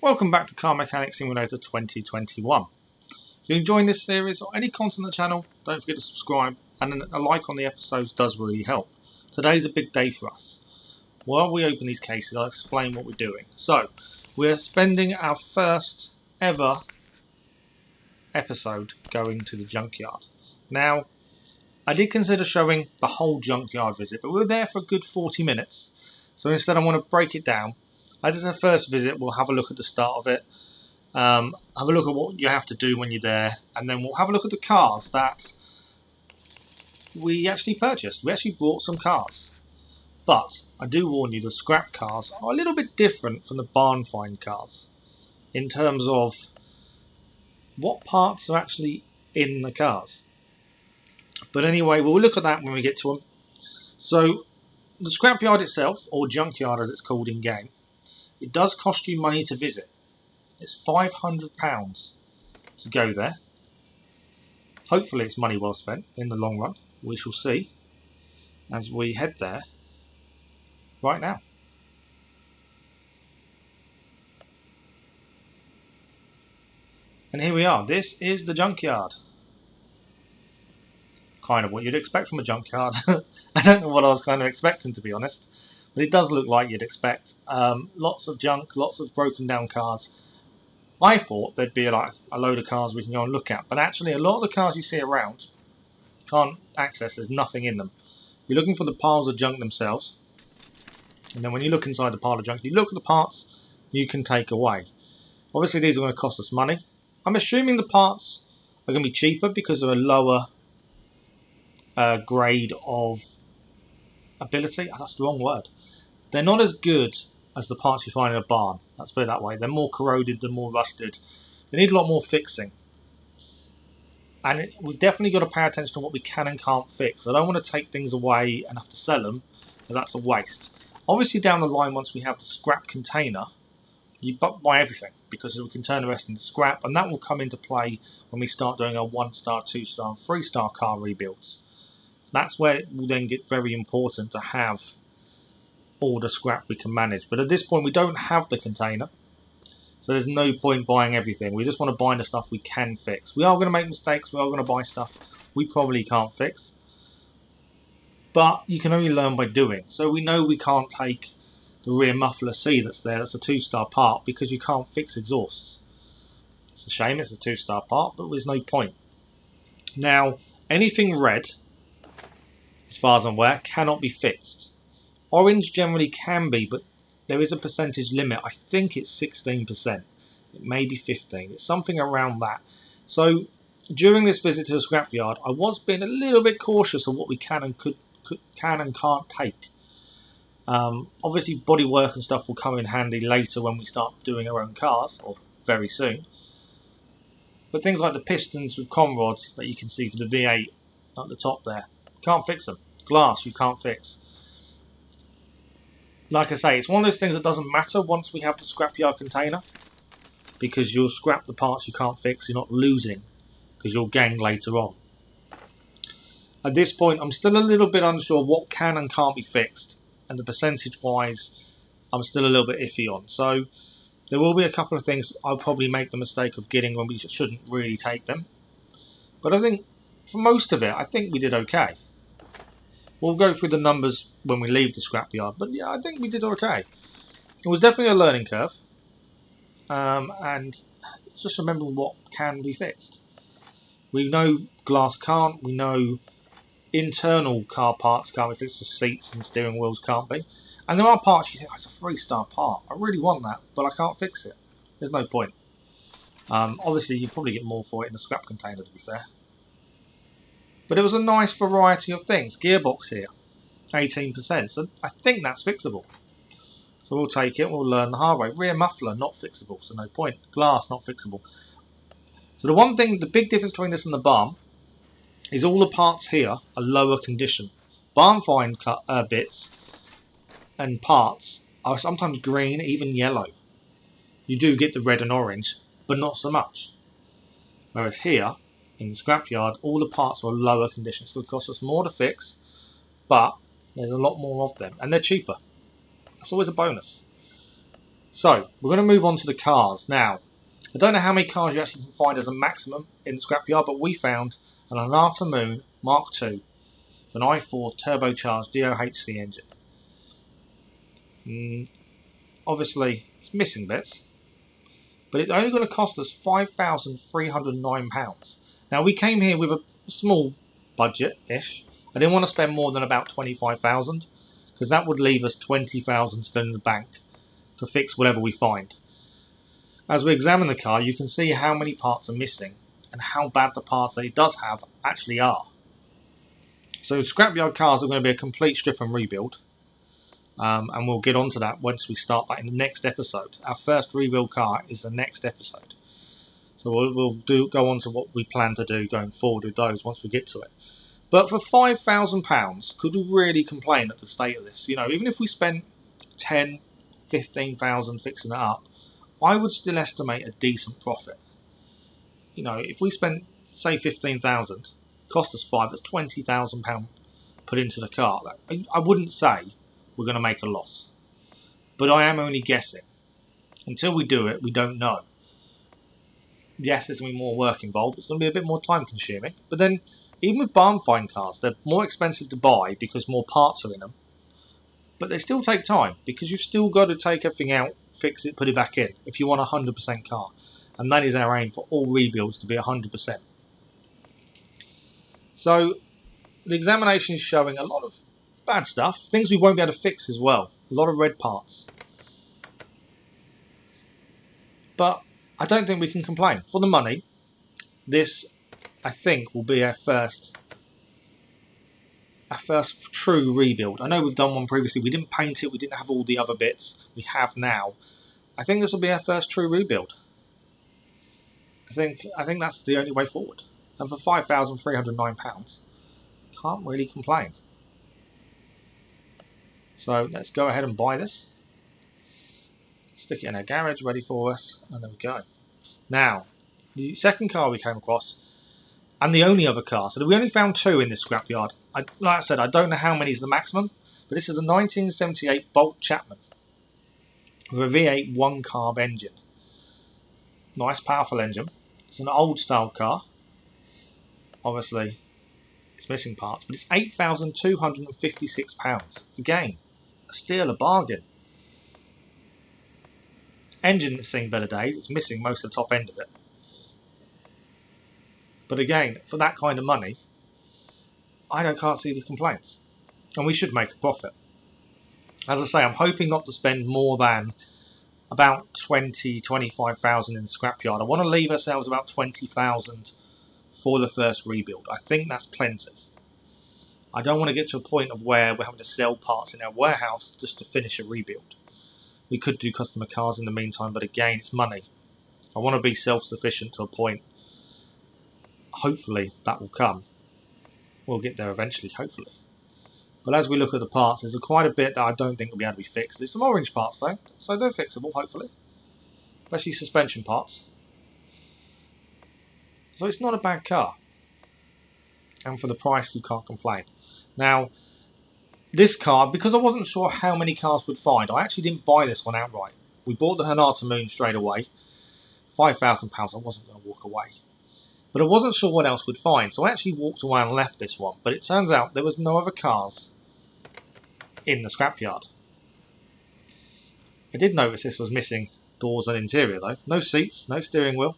Welcome back to Car Mechanic Simulator 2021. If you're enjoying this series or any content on the channel, don't forget to subscribe, and a like on the episodes does really help. Today's a big day for us. While we open these cases, I'll explain what we're doing. So, we're spending our first ever episode going to the Junkyard. Now, I did consider showing the whole Junkyard visit, but we were there for a good 40 minutes. So instead I want to break it down. As it's a first visit, we'll have a look at the start of it, have a look at what you have to do when you're there, and then we'll have a look at the cars that we actually purchased. We actually brought some cars. But I do warn you, the scrap cars are a little bit different from the barn find cars in terms of what parts are actually in the cars. But anyway, we'll look at that when we get to them. So, the scrapyard itself, or junkyard as it's called in game, it does cost you money to visit. It's £500 to go there. Hopefully it's money well spent in the long run. We shall see as we head there right now. And here we are. This is the junkyard. Kind of what you'd expect from a junkyard. I don't know what I was kind of expecting, to be honest. But it does look like you'd expect. Lots of junk, lots of broken down cars. I thought there'd be like a load of cars we can go and look at, but actually a lot of the cars you see around can't access, there's nothing in them. You're looking for the piles of junk themselves, and then when you look inside the pile of junk, you look at the parts you can take away. Obviously these are going to cost us money. I'm assuming the parts are going to be cheaper because they're a lower grade of ability. That's the wrong word. They're not as good as the parts you find in a barn. Let's put it that way. They're more corroded, they're more rusted. They need a lot more fixing. And we've definitely got to pay attention to what we can and can't fix. I don't want to take things away and have to sell them, because that's a waste. Obviously down the line, once we have the scrap container, you buy everything, because we can turn the rest into scrap, and that will come into play when we start doing our 1-star, 2-star, and 3-star car rebuilds. That's where it will then get very important to have all the scrap we can manage. But at this point we don't have the container, so there's no point buying everything. We just want to buy the stuff we can fix. We are going to make mistakes, we are going to buy stuff we probably can't fix, but you can only learn by doing. So we know we can't take the rear muffler C that's there, that's a 2-star part, because you can't fix exhausts. It's a shame, it's a 2-star part, but there's no point. Now anything red, as far as I'm aware, cannot be fixed. Orange generally can be, but there is a percentage limit. I think it's 16%. It may be 15%. It's something around that. So during this visit to the scrapyard, I was being a little bit cautious of what we can and can't take. Obviously bodywork and stuff will come in handy later when we start doing our own cars, or very soon. But things like the pistons with conrods that you can see for the V8 at the top there, can't fix them. Glass you can't fix. Like I say, it's one of those things that doesn't matter once we have the scrapyard container, because you'll scrap the parts you can't fix. You're not losing, because you'll gain later on. At this point I'm still a little bit unsure what can and can't be fixed, and the percentage wise I'm still a little bit iffy on. So there will be a couple of things I'll probably make the mistake of getting when we shouldn't really take them. But I think for most of it, I think we did okay. We'll go through the numbers when we leave the scrapyard, but yeah, I think we did okay. It was definitely a learning curve, and it's just remembering what can be fixed. We know glass can't, we know internal car parts can't be fixed, the seats and steering wheels can't be, and there are parts you think, oh, it's a 3-star part, I really want that, but I can't fix it. There's no point. Obviously you probably get more for it in the scrap container, to be fair. But it was a nice variety of things. Gearbox here, 18%. So I think that's fixable. So we'll take it, we'll learn the hard way. Rear muffler, not fixable, so no point. Glass, not fixable. So the one thing, the big difference between this and the barn, is all the parts here are lower condition. Barn find bits and parts are sometimes green, even yellow. You do get the red and orange, but not so much. Whereas here, in the scrapyard, all the parts are lower condition. It's going to cost us more to fix, but there's a lot more of them, and they're cheaper. That's always a bonus. So, we're going to move on to the cars. Now, I don't know how many cars you actually can find as a maximum in the scrapyard, but we found an Alata Moon Mark II with an i4 turbocharged DOHC engine. Obviously, it's missing bits, but it's only going to cost us £5,309. Now, we came here with a small budget-ish. I didn't want to spend more than about £25,000 because that would leave us £20,000 still in the bank to fix whatever we find. As we examine the car, you can see how many parts are missing and how bad the parts that it does have actually are. So scrapyard cars are going to be a complete strip and rebuild, and we'll get onto that once we start that in the next episode. Our first rebuild car is the next episode, so we'll go on to what we plan to do going forward with those once we get to it. But for £5,000, could we really complain at the state of this? You know, even if we spent 10, 15,000 fixing it up, I would still estimate a decent profit. You know, if we spent, say, 15,000, cost us £5, that's £20,000 put into the car. I wouldn't say we're going to make a loss, but I am only guessing. Until we do it, we don't know. Yes, there's going to be more work involved. It's going to be a bit more time consuming. But then, even with barn find cars, they're more expensive to buy because more parts are in them. But they still take time because you've still got to take everything out, fix it, put it back in if you want a 100% car. And that is our aim for all rebuilds, to be 100%. So the examination is showing a lot of bad stuff, things we won't be able to fix as well, a lot of red parts. But I don't think we can complain. For the money, this, I think, will be our first true rebuild. I know we've done one previously, we didn't paint it, we didn't have all the other bits, we have now. I think this will be our first true rebuild. I think that's the only way forward. And for £5,309, can't really complain. So let's go ahead and buy this. Stick it in our garage, ready for us, and there we go. Now, the second car we came across, and the only other car, so we only found two in this scrapyard. Like I said, I don't know how many is the maximum, but this is a 1978 Bolt Chapman with a V8 1-carb engine. Nice, powerful engine. It's an old style car. Obviously, it's missing parts, but it's £8,256. Again, a steal, a bargain. Engine has seen better days. It's missing most of the top end of it. But again, for that kind of money, I can't see the complaints. And we should make a profit. As I say, I'm hoping not to spend more than about 25,000 in the scrapyard. I want to leave ourselves about 20,000 for the first rebuild. I think that's plenty. I don't want to get to a point of where we're having to sell parts in our warehouse just to finish a rebuild. We could do customer cars in the meantime, but again, it's money. I want to be self-sufficient to a point. Hopefully that will come. We'll get there eventually, hopefully. But as we look at the parts, there's quite a bit that I don't think will be able to be fixed. There's some orange parts though, so they're fixable, hopefully. Especially suspension parts. So it's not a bad car. And for the price, you can't complain. Now, this car, because I wasn't sure how many cars we'd find, I actually didn't buy this one outright. We bought the Hanata Moon straight away. £5,000, I wasn't going to walk away. But I wasn't sure what else we'd find, so I actually walked away and left this one. But it turns out there was no other cars in the scrapyard. I did notice this was missing doors and interior though. No seats, no steering wheel.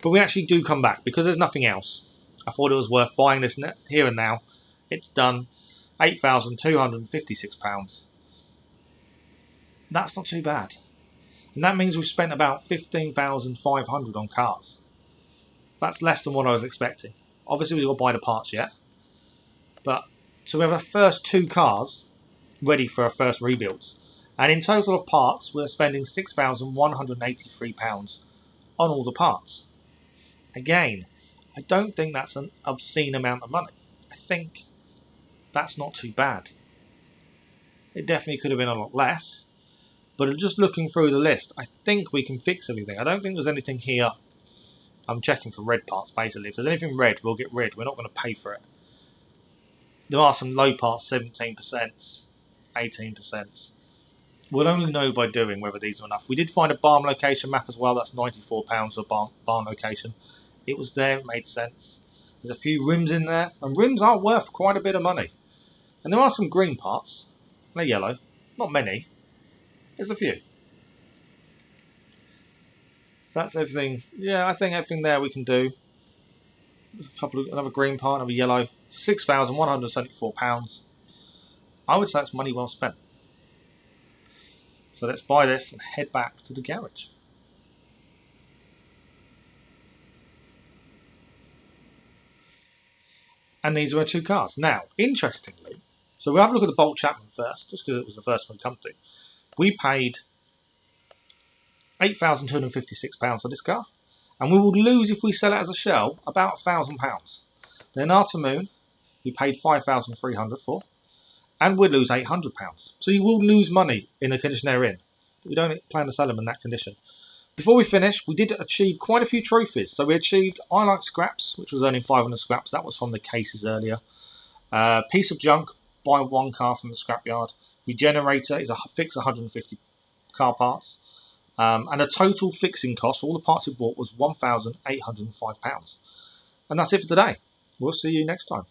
But we actually do come back because there's nothing else. I thought it was worth buying this here and now. It's done. £8,256. That's not too bad. And that means we've spent about £15,500 on cars. That's less than what I was expecting. Obviously we've got to buy the parts yet. But so we have our first two cars ready for our first rebuilds. And in total of parts, we're spending £6,183 on all the parts. Again, I don't think that's an obscene amount of money. I think that's not too bad. It definitely could have been a lot less. But just looking through the list, I think we can fix everything. I don't think there's anything here. I'm checking for red parts basically. If there's anything red, we'll get red. We're not going to pay for it. There are some low parts, 17%, 18%. We'll only know by doing whether these are enough. We did find a barn location map as well. That's £94 for a barn location. It was there. It made sense. There's a few rims in there, and rims are worth quite a bit of money. And there are some green parts. They're yellow. Not many. There's a few. That's everything. Yeah, I think everything there we can do. There's a couple of another green part, another yellow. £6,174. I would say it's money well spent. So let's buy this and head back to the garage. And these are our two cars. Now, interestingly, so we'll have a look at the Bolt Chapman first, just because it was the first one we come to. We paid £8,256 for this car, and we will lose if we sell it as a shell about £1,000. Then Artamoon, we paid £5,300 for, and we'd lose £800. So you will lose money in the condition they're in, but we don't plan to sell them in that condition. Before we finish, we did achieve quite a few trophies. So we achieved I Like Scraps, which was earning 500 scraps. That was from the cases earlier. Piece of Junk, buy one car from the scrapyard. Regenerator is a fix 150 car parts. And the total fixing cost for all the parts we bought was £1,805. And that's it for today. We'll see you next time.